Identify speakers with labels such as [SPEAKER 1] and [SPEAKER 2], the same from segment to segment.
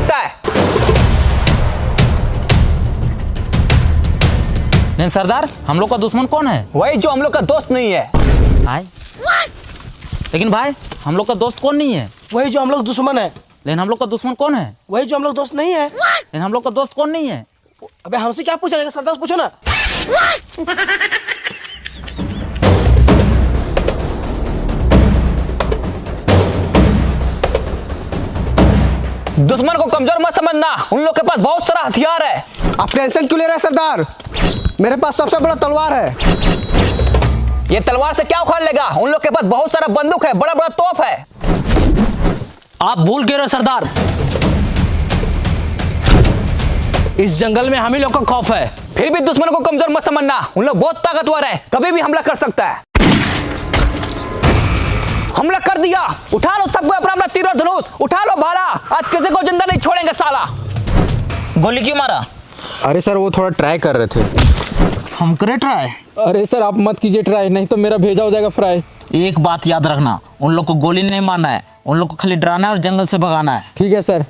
[SPEAKER 1] सकता है।
[SPEAKER 2] नहीं सरदार, हम लोग का दुश्मन कौन है?
[SPEAKER 1] वही जो हम लोग का दोस्त नहीं है।
[SPEAKER 2] भाई लेकिन भाई हम लोग का दोस्त कौन नहीं है?
[SPEAKER 3] वही जो हम लोग दुश्मन है।
[SPEAKER 2] लेकिन हम लोग का दुश्मन कौन है?
[SPEAKER 3] वही जो हम लोग दोस्त नहीं है।
[SPEAKER 2] लेकिन हम लोग का दोस्त कौन नहीं है?
[SPEAKER 3] अबे हमसे क्या पूछा जाएगा, सरदार से पूछो ना।
[SPEAKER 1] दुश्मन को कमजोर मत समझना, उन लोग के पास बहुत सारा हथियार है।
[SPEAKER 3] आप टेंशन क्यों ले रहे हैं सरदार? मेरे पास सबसे बड़ा तलवार है।
[SPEAKER 1] ये तलवार से क्या उखाड़ लेगा? उन लोग के पास बहुत सारा बंदूक है, बड़ा बड़ा तोप है।
[SPEAKER 2] आप भूल गए रहे सरदार, इस जंगल में हम ही लोग का खौफ है।
[SPEAKER 1] फिर भी दुश्मन को कमजोर मत समझना, उन लोग बहुत ताकतवर है, कभी भी हमला कर सकता है। हमला कर दिया, उठा लो सबको अपना अपना तीर और धनुष, उठा लो भाला, आज किसी को जिंदा नहीं छोड़ेंगे साला।
[SPEAKER 2] गोली क्यों मारा?
[SPEAKER 4] अरे सर वो थोड़ा ट्राई कर रहे थे।
[SPEAKER 2] हम करे ट्राई?
[SPEAKER 4] अरे सर आप मत कीजिए ट्राई, नहीं तो मेरा भेजा हो जाएगा फ्राई।
[SPEAKER 2] एक बात याद रखना, उन लोग को गोली नहीं मारना है, उन लोग को खाली डराना है और जंगल से भगाना है।
[SPEAKER 4] ठीक है सर।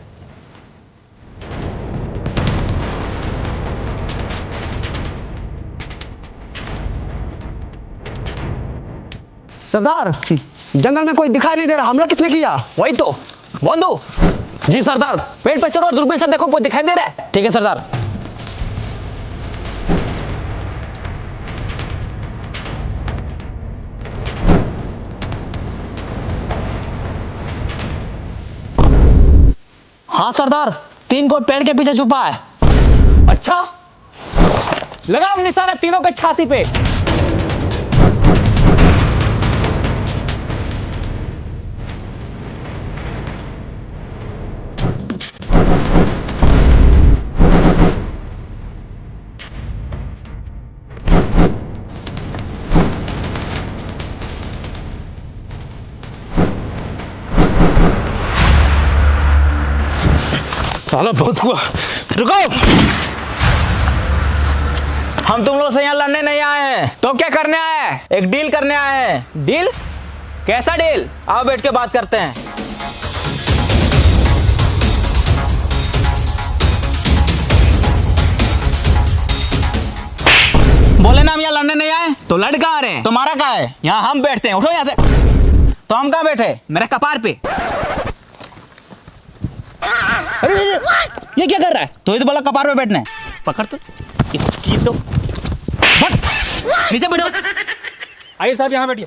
[SPEAKER 3] सरदार जंगल में कोई दिखाई नहीं दे रहा, हमला किसने किया?
[SPEAKER 1] वही तो बंधु।
[SPEAKER 2] जी सरदार।
[SPEAKER 1] पेड़ पे चढ़ो, दूरबीन से देखो कोई दिखाई दे रहा है।
[SPEAKER 2] ठीक है सरदार। हाँ सरदार, 3 को पेड़ के पीछे छुपा है।
[SPEAKER 1] अच्छा, लगाओ निशाना तीनों के छाती पे।
[SPEAKER 2] साला बहुत हुआ, रुको। हम तुम लोग से यहाँ लड़ने नहीं आए हैं।
[SPEAKER 1] तो क्या करने आया है?
[SPEAKER 2] एक डील करने आए हैं।
[SPEAKER 1] डील? कैसा डील?
[SPEAKER 2] आओ बैठ के बात करते हैं। बोले ना हम यहाँ लड़ने नहीं आए।
[SPEAKER 1] तो लड़ कहाँ रहे हैं?
[SPEAKER 2] तुम्हारा क्या है?
[SPEAKER 1] यहाँ हम बैठते हैं, उठो यहाँ से।
[SPEAKER 2] तो हम कहाँ बैठे?
[SPEAKER 1] मेरे कपार पे। अरे ये क्या कर रहा है?
[SPEAKER 2] तो ही तो बोला कपार पे बैठने।
[SPEAKER 1] पकड़ तो इसकी तो बस नीचे बैठो। आइए साहब यहाँ बैठिए।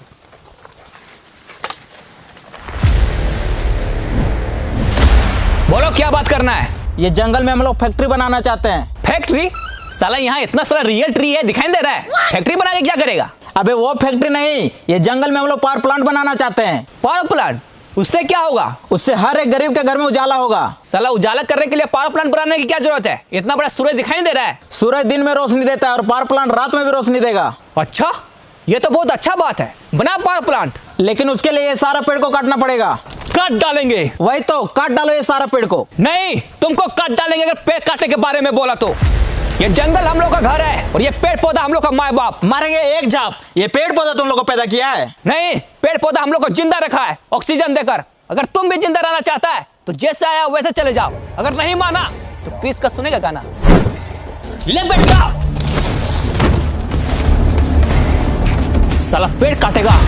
[SPEAKER 1] बोलो क्या बात करना है?
[SPEAKER 2] ये जंगल में हम लोग फैक्ट्री बनाना चाहते हैं।
[SPEAKER 1] फैक्ट्री? साला यहाँ इतना सारा रियल ट्री है, दिखाई नहीं दे रहा है। फैक्ट्री बना के क्या करेगा?
[SPEAKER 2] अबे वो फैक्ट्री नहीं, ये जंगल में हम लोग पावर प्लांट बनाना चाहते हैं।
[SPEAKER 1] Power plant? उससे क्या होगा?
[SPEAKER 2] उससे हर एक गरीब के घर में उजाला होगा।
[SPEAKER 1] साला उजाला करने के लिए पावर प्लांट बनाने की क्या जरूरत है? इतना बड़ा सूरज दिखाई नहीं दे रहा है।
[SPEAKER 2] सूरज दिन में रोशनी देता है और पावर प्लांट रात में भी रोशनी देगा।
[SPEAKER 1] अच्छा, ये तो बहुत अच्छा बात है, बना पावर प्लांट।
[SPEAKER 2] लेकिन उसके लिए ये सारा पेड़ को काटना पड़ेगा।
[SPEAKER 1] काट डालेंगे?
[SPEAKER 2] वही तो, काट डालो ये सारा पेड़ को।
[SPEAKER 1] नहीं, तुमको काट डालेंगे अगर पेड़ काटने के बारे में बोला तो। ये जंगल हम लोग का घर है और ये पेड़ पौधा हम लोग का माँ बाप।
[SPEAKER 2] मारेंगे एक झाप। ये पेड़ पौधा तुम लोग को पैदा किया है?
[SPEAKER 1] नहीं, पेड़ पौधा हम लोग को जिंदा रखा है ऑक्सीजन देकर। अगर तुम भी जिंदा रहना चाहता है तो जैसे आया वैसे चले जाओ, अगर नहीं माना तो पीस का सुनेगा गाना। ले बैठ जाओ। साला पेड़ काटेगा।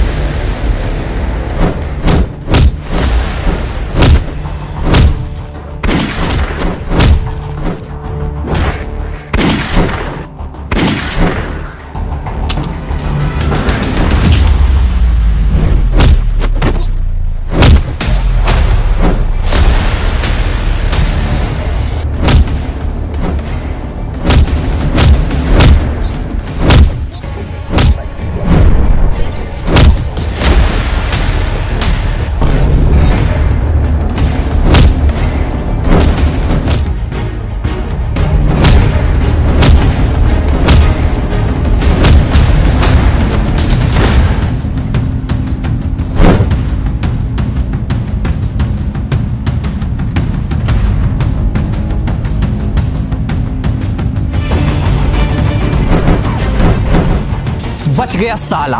[SPEAKER 1] बच गया साला।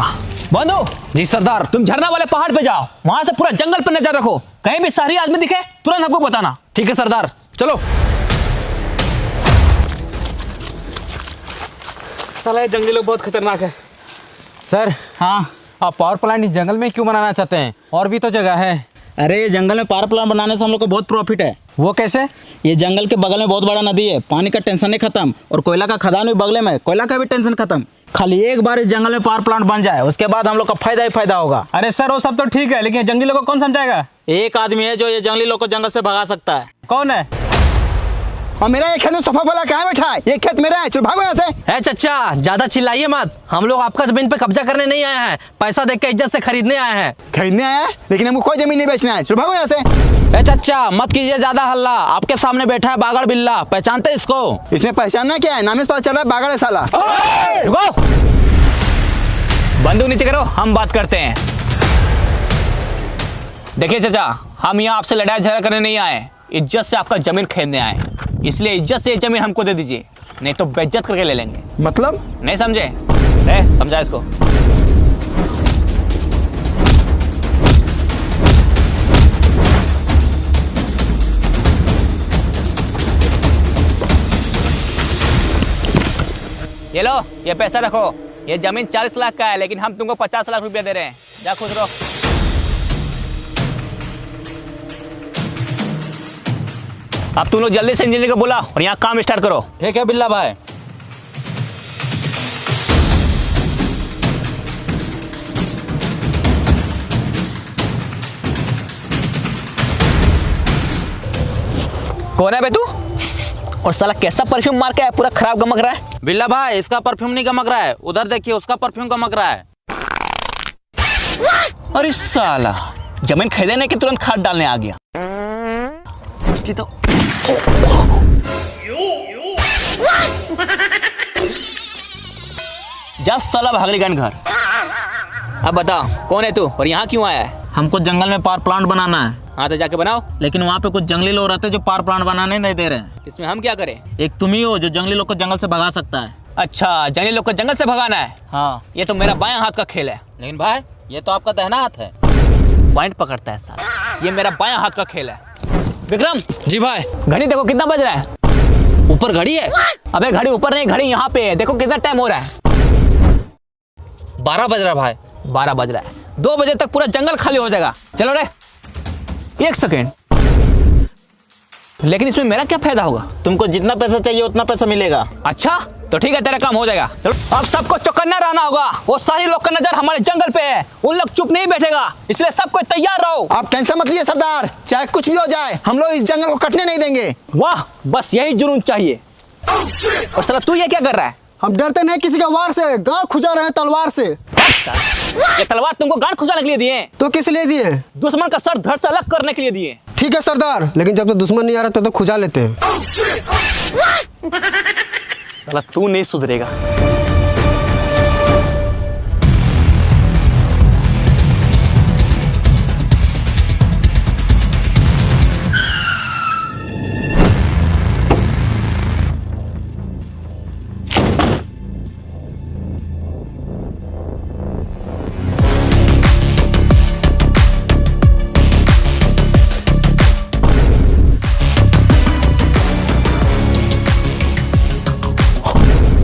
[SPEAKER 1] बंधु।
[SPEAKER 2] जी सरदार।
[SPEAKER 1] तुम झरना वाले पहाड़ पे जाओ, वहां से पूरा जंगल पर नजर रखो, कहीं भी शहरी आदमी दिखे तुरंत हमको बताना।
[SPEAKER 2] ठीक है सरदार,
[SPEAKER 3] चलो।
[SPEAKER 4] साला ये जंगली लोग बहुत खतरनाक है। सर
[SPEAKER 2] हाँ।
[SPEAKER 4] आप पावर प्लांट इस जंगल में क्यों बनाना चाहते हैं? और भी तो जगह है।
[SPEAKER 2] अरे ये जंगल में पावर प्लांट बनाने से हम लोग को बहुत प्रॉफिट है।
[SPEAKER 4] वो कैसे?
[SPEAKER 2] ये जंगल के बगल में बहुत बड़ा नदी है, पानी का टेंशन नहीं खत्म, और कोयला का खदान भी बगल में है, कोयला का भी टेंशन खत्म। खाली एक बार इस जंगल में पावर प्लांट बन जाए, उसके बाद हम लोग का फायदा ही फायदा होगा।
[SPEAKER 1] अरे सर वो सब तो ठीक है, लेकिन जंगली लोगों को कौन समझाएगा?
[SPEAKER 2] एक आदमी है जो ये जंगली लोग को जंगल से भगा सकता है।
[SPEAKER 1] कौन है?
[SPEAKER 3] और मेरा ये खेत में सफा वाला कहाँ बैठा है? ये खेत मेरा है, चल भागो यहाँ से।
[SPEAKER 1] है चचा, ज्यादा चिल्लाइए मत। हम लोग आपका जमीन पे कब्जा करने नहीं आए हैं, पैसा देख के इज्जत से खरीदने आए हैं।
[SPEAKER 3] खरीदने आया है, लेकिन हमको कोई जमीन नहीं बेचना है, चल भागो यहाँ से।
[SPEAKER 1] ए चचा मत कीजिए ज्यादा हल्ला, आपके सामने बैठा है बागड़ बिल्ला, पहचानते इसको?
[SPEAKER 3] इसने पहचानना क्या है? नाम से पता चल रहा है बागड़ है साला।
[SPEAKER 1] रुको, बंदूक नीचे करो, हम बात करते हैं। देखिए चचा, हम यहाँ आपसे लड़ाई झगड़ा करने नहीं आए, इज्जत से आपका जमीन खरीदने आए, इसलिए इज्जत से ये जमीन हमको दे दीजिए, नहीं तो बेइज्जत करके ले लेंगे।
[SPEAKER 3] मतलब?
[SPEAKER 1] नहीं समझे? समझा इसको। ये लो, ये पैसा रखो। ये जमीन 40 लाख का है, लेकिन हम तुमको 50 लाख रुपया दे रहे हैं। जा खुश रहो। अब तुम लोग जल्दी से इंजीनियर को बुला और यहाँ काम स्टार्ट करो।
[SPEAKER 2] ठीक है बिल्ला भाई।
[SPEAKER 1] कौन है बे तू? और साला कैसा परफ्यूम मार के है, पूरा खराब गमक रहा है।
[SPEAKER 2] बिल्ला भाई इसका परफ्यूम नहीं गमक रहा है, उधर देखिए उसका परफ्यूम गमक रहा है।
[SPEAKER 1] अरे साला जमीन खरीदने के तुरंत खाद डालने आ गया। इसकी तो जा साला भागलीगंज घर। अब बता कौन है तू और यहाँ क्यों आया है?
[SPEAKER 2] हमको जंगल में पावर प्लांट बनाना है।
[SPEAKER 1] हाँ तो जाके बनाओ।
[SPEAKER 2] लेकिन वहाँ पे कुछ जंगली लोग रहते हैं जो पावर प्लांट बनाने नहीं दे रहे हैं।
[SPEAKER 1] इसमें हम क्या करें?
[SPEAKER 2] एक तुम ही हो जो जंगली लोग को जंगल से भगा सकता है।
[SPEAKER 1] अच्छा, जंगली लोग को जंगल से भगाना है?
[SPEAKER 2] हाँ।
[SPEAKER 1] ये तो मेरा बायां हाथ का खेल है।
[SPEAKER 2] लेकिन भाई ये तो आपका दाहिना हाथ है।
[SPEAKER 1] पॉइंट पकड़ता है साला, ये मेरा बायां हाथ का खेल है। विक्रम
[SPEAKER 4] जी भाई।
[SPEAKER 1] घड़ी देखो कितना बज रहा है।
[SPEAKER 4] ऊपर घड़ी है?
[SPEAKER 1] अबे घड़ी ऊपर नहीं, घड़ी यहाँ पे है, देखो कितना टाइम हो रहा है।
[SPEAKER 4] 12 बज रहा भाई।
[SPEAKER 1] 12 बज रहा है। 2 बजे तक पूरा जंगल खाली हो जाएगा। चलो रे। 1 सेकेंड, लेकिन इसमें मेरा क्या फायदा होगा?
[SPEAKER 2] तुमको जितना पैसा चाहिए उतना पैसा मिलेगा।
[SPEAKER 1] अच्छा तो ठीक है, तेरा काम हो जाएगा। चलो अब सबको चौकन्ना रहना होगा। वो सारे लोग का नजर हमारे जंगल पे है, उन लोग चुप नहीं बैठेगा, इसलिए सबको तैयार रहो।
[SPEAKER 3] आप टेंशन मत लिए सरदार, चाहे कुछ भी हो जाए हम लोग इस जंगल को कटने नहीं देंगे।
[SPEAKER 1] वाह, बस यही जुनून चाहिए। और साला तू ये क्या कर रहा है?
[SPEAKER 3] हम डरते नहीं किसी का वार से, गांड खुजा रहे हैं तलवार से।
[SPEAKER 1] ये तलवार तुमको गांड खुजाने के लिए दिए?
[SPEAKER 3] तो किस लिए दिए?
[SPEAKER 1] दुश्मन का सर धड़ से अलग करने के लिए दिए।
[SPEAKER 3] ठीक है सरदार, लेकिन जब तक दुश्मन नहीं आ रहा तब तो खुजा लेते हैं।
[SPEAKER 1] साला तू नहीं सुधरेगा।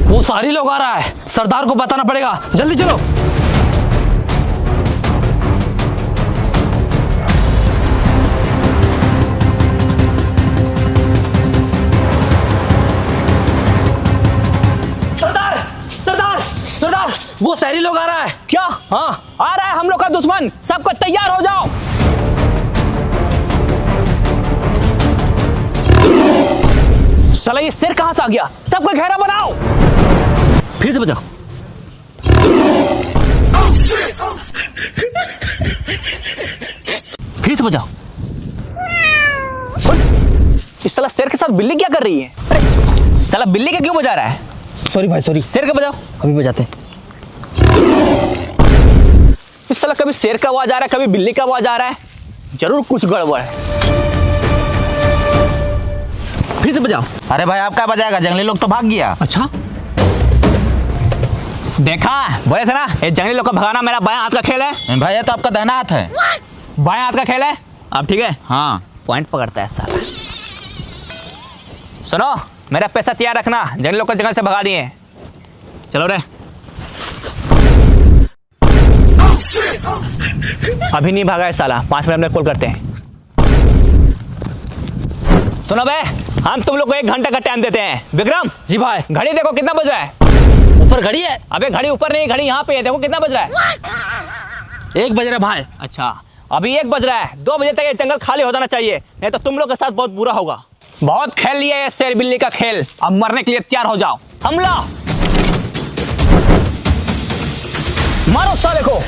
[SPEAKER 1] वो सारी लोग आ रहा है, सरदार को बताना पड़ेगा, जल्दी चलो। सरदार सरदार सरदार, वो शहरी लोग आ रहा है। क्या? हाँ आ रहा है हम लोग का दुश्मन, सबको तैयार हो जाओ। साला ये शेर कहां से आ गया? सबको घेरा बनाओ। फिर से बजाओ। फिर से बजाओ। इस साला शेर के साथ बिल्ली क्या कर रही है? अरे साला बिल्ली का क्यों बजा रहा है?
[SPEAKER 3] सॉरी भाई सॉरी।
[SPEAKER 1] शेर का बजाओ।
[SPEAKER 3] अभी बजाते।
[SPEAKER 1] इस साला कभी शेर का आवाज आ रहा है, कभी बिल्ली का आवाज आ रहा है, जरूर कुछ गड़बड़ है। फिर से बजाओ।
[SPEAKER 2] अरे भाई आप क्या बजाएगा, जंगली लोग तो भाग गया।
[SPEAKER 1] अच्छा देखा, बोले थे ना ये जंगली लोग को भगाना मेरा बायां हाथ का खेल है।
[SPEAKER 2] भाई ये तो आपका दाहिना हाथ है।
[SPEAKER 1] बायां हाथ का खेल है। अब ठीक है।
[SPEAKER 2] हाँ
[SPEAKER 1] पॉइंट पकड़ता है साला। सुनो, मेरा पैसा तैयार रखना, जंगली लोग को जंगल से भगा दिए। चलो रे। अभी नहीं भागा है साला, 5 मिनट में कॉल करते हैं। सुनो बे, हम तुम लोग को 1 घंटा का टाइम देते हैं। विक्रम
[SPEAKER 2] जी भाई।
[SPEAKER 1] घड़ी देखो कितना बज रहा है।
[SPEAKER 2] ऊपर घड़ी है।
[SPEAKER 1] अबे घड़ी ऊपर नहीं, घड़ी यहाँ पे है, देखो कितना बज रहा है।
[SPEAKER 2] 1 बज रहा है भाई।
[SPEAKER 1] अच्छा, अभी 1 बज रहा है। 2 बजे तक ये जंगल खाली हो जाना चाहिए, नहीं तो तुम लोग के साथ बहुत बुरा होगा। बहुत खेल लिया ये शेर बिल्ली का खेल, अब मरने के लिए तैयार हो जाओ। हमला मारो साले को।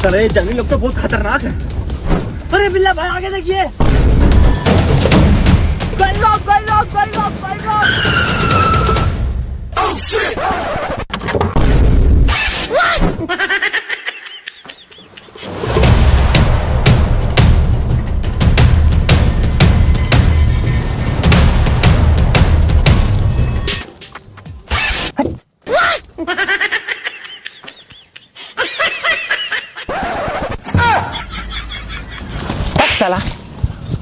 [SPEAKER 2] साले जंगली लोग तो बहुत खतरनाक है। अरे बिल्ला भाई आगे देखिए।
[SPEAKER 1] साला,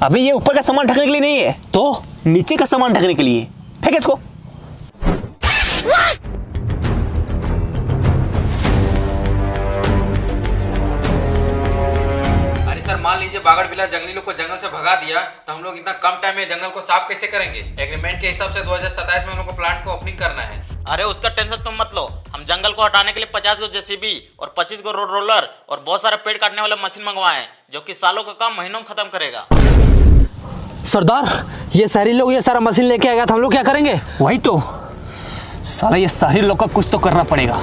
[SPEAKER 1] अभी ये ऊपर का सामान ढकने के लिए नहीं है, तो नीचे का सामान ढकने के लिए। फेंक इसको।
[SPEAKER 5] अरे सर, मान लीजिए बागड़ बिल्ला जंगली लोग को जंगल से भगा दिया, तो हम लोग इतना कम टाइम में जंगल को साफ कैसे करेंगे? एग्रीमेंट के हिसाब से 2027 में हम लोग को प्लांट को ओपनिंग करना है।
[SPEAKER 2] अरे उसका टेंशन तुम मत लो, हम जंगल को हटाने के लिए 50 गो जेसीबी और 25 गो रोड रोलर और बहुत सारे पेड़ काटने वाले मशीन मंगवाए हैं, जो कि सालों का काम महीनों में खत्म करेगा।
[SPEAKER 4] सरदार, ये शहरी लोग ये सारा मशीन लेके आएगा तो हम लोग क्या करेंगे?
[SPEAKER 1] वही तो साला, ये शहरी लोग का कुछ तो करना पड़ेगा।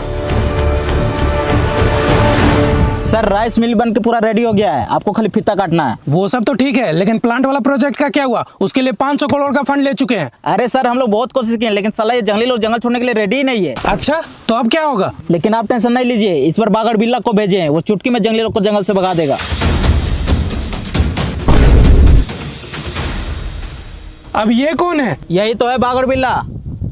[SPEAKER 2] सर राइस मिल बन के पूरा रेडी हो गया है, आपको खाली फीता काटना है।
[SPEAKER 6] वो सब तो ठीक है, लेकिन प्लांट वाला प्रोजेक्ट का क्या हुआ? उसके लिए 500 करोड़ का फंड ले चुके हैं।
[SPEAKER 2] अरे सर हम लोग बहुत कोशिश किए, लेकिन साला ये जंगली लोग जंगल छोड़ने के लिए रेडी ही नहीं है।
[SPEAKER 6] अच्छा, तो अब क्या होगा?
[SPEAKER 2] लेकिन आप टेंशन नहीं लीजिए, इस बार बागड़ बिल्ला को भेजे हैं, वो चुटकी में जंगली लोग को जंगल से भगा देगा।
[SPEAKER 6] अब ये कौन है?
[SPEAKER 2] यही तो है बागड़ बिल्ला।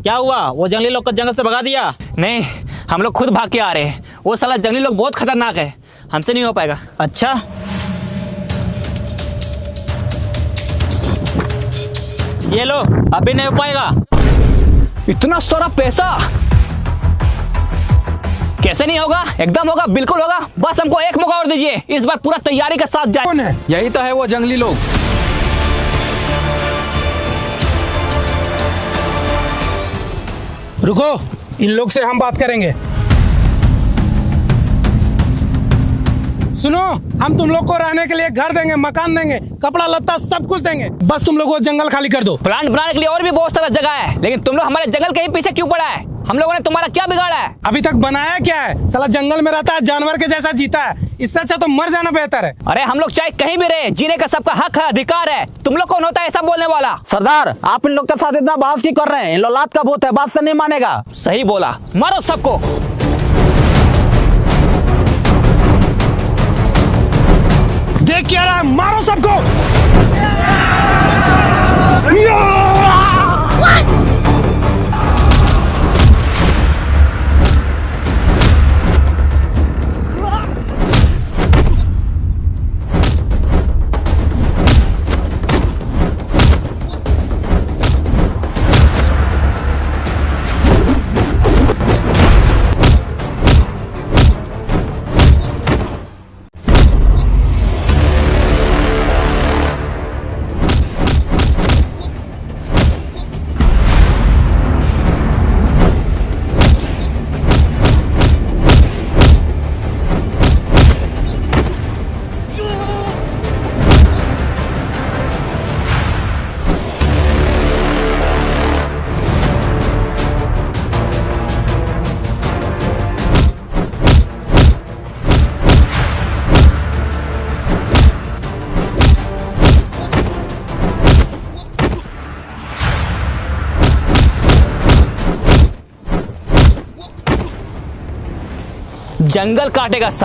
[SPEAKER 2] क्या हुआ, वो जंगली लोग को जंगल से भगा दिया?
[SPEAKER 1] नहीं, हम लोग खुद भाग के आ रहे हैं। वो साला जंगली लोग बहुत खतरनाक है, हमसे नहीं हो पाएगा।
[SPEAKER 2] अच्छा, ये लो, अभी नहीं हो पाएगा।
[SPEAKER 1] इतना सारा पैसा कैसे नहीं होगा? एकदम होगा, बिल्कुल होगा। बस हमको एक मौका और दीजिए, इस बार पूरा तैयारी के साथ जाए।
[SPEAKER 6] कौन है?
[SPEAKER 4] यही तो है वो जंगली लोग।
[SPEAKER 6] रुको, इन लोग से हम बात करेंगे। सुनो, हम तुम लोग को रहने के लिए घर देंगे, मकान देंगे, कपड़ा लत्ता सब कुछ देंगे, बस तुम लोग वो जंगल खाली कर दो।
[SPEAKER 1] प्लांट बनाने के लिए और भी बहुत सारा जगह है, लेकिन तुम लोग हमारे जंगल के ही पीछे क्यों पड़ा है? हम लोगों ने तुम्हारा क्या बिगाड़ा है?
[SPEAKER 6] अभी तक बनाया क्या है? साला जंगल में रहता है, जानवर के जैसा जीता है, इससे अच्छा तो मर जाना बेहतर है।
[SPEAKER 1] अरे हम लोग चाहे कहीं भी रहे, जीने का सबका हक है, अधिकार है। तुम लोग कौन होता है ऐसा बोलने वाला?
[SPEAKER 2] सरदार आप इन लोग के साथ इतना बहस क्यों कर रहे हैं? इन लोग लात का भूत है, बात से नहीं मानेगा।
[SPEAKER 1] सही बोला, मारो सबको।
[SPEAKER 6] देख क्या रहा है, मारो सबको।
[SPEAKER 1] जंगल काटेगा